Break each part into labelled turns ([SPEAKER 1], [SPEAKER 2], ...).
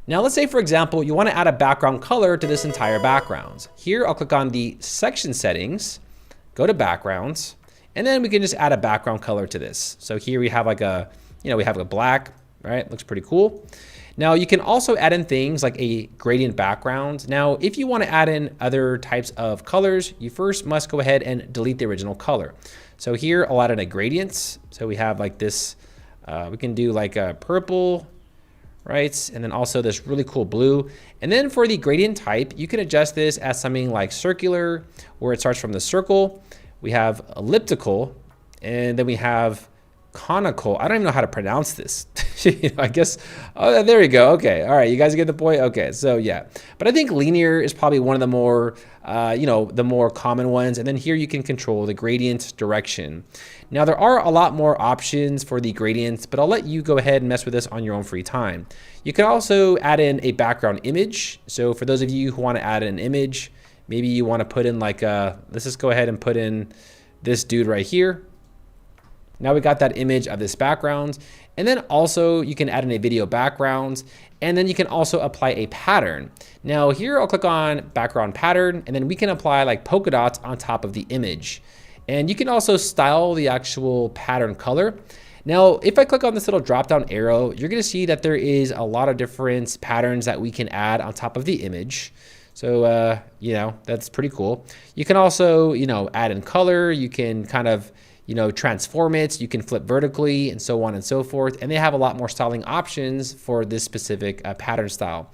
[SPEAKER 1] Now let's say, for example, you want to add a background color to this entire background. Here, I'll click on the section settings, go to backgrounds, and then we can just add a background color to this. So here we have like a, we have a black, right? Looks pretty cool. Now you can also add in things like a gradient background. Now, if you want to add in other types of colors, you first must go ahead and delete the original color. So here I'll add in a gradient. So we have like this, we can do like a purple, right? And then also this really cool blue. And then for the gradient type, you can adjust this as something like circular, where it starts from the circle. We have elliptical, and then we have conical. I don't even know how to pronounce this. I guess, oh, there we go. Okay. All right. You guys get the point? Okay. So yeah, but I think linear is probably one of the more, the more common ones. And then here you can control the gradient direction. Now there are a lot more options for the gradients, but I'll let you go ahead and mess with this on your own free time. You can also add in a background image. So for those of you who want to add an image, maybe you want to put in like let's just go ahead and put in this dude right here. Now we got that image of this background. And then also you can add in a video background, and then you can also apply a pattern. Now here I'll click on background pattern, and then we can apply like polka dots on top of the image. And you can also style the actual pattern color. Now, if I click on this little drop down arrow, you're gonna see that there is a lot of different patterns that we can add on top of the image. So, that's pretty cool. You can also, add in color. You can kind of, transform it. You can flip vertically and so on and so forth. And they have a lot more styling options for this specific pattern style.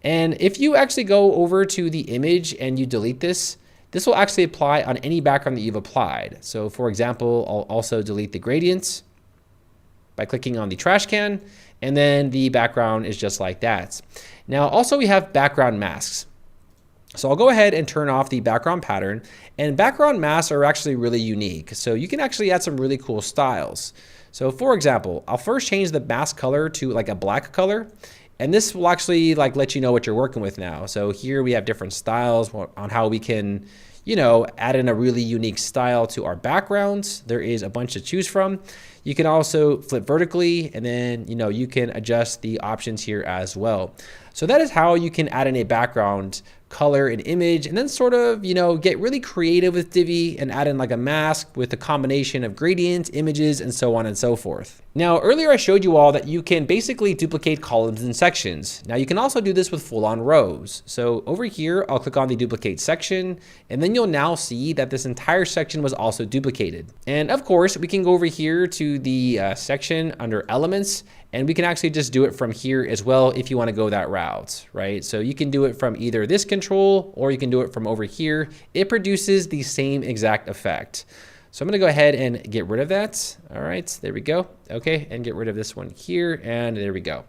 [SPEAKER 1] And if you actually go over to the image and you delete this, this will actually apply on any background that you've applied. So for example, I'll also delete the gradients by clicking on the trash can, and then the background is just like that. Now also we have background masks. So I'll go ahead and turn off the background pattern, and background masks are actually really unique. So you can actually add some really cool styles. So for example, I'll first change the mask color to like a black color, and this will actually like let you know what you're working with now. So here we have different styles on how we can, add in a really unique style to our backgrounds. There is a bunch to choose from. You can also flip vertically, and then, you can adjust the options here as well. So that is how you can add in a background color and image, and then sort of, get really creative with Divi and add in like a mask with a combination of gradients, images, and so on and so forth. Now, earlier I showed you all that you can basically duplicate columns and sections. Now you can also do this with full-on rows. So over here, I'll click on the duplicate section, and then you'll now see that this entire section was also duplicated. And of course, we can go over here to the section under elements, and we can actually just do it from here as well if you want to go that route, right? So you can do it from either this control, or you can do it from over here. It produces the same exact effect. So I'm going to go ahead and get rid of that. All right, there we go. Okay, and get rid of this one here, and there we go.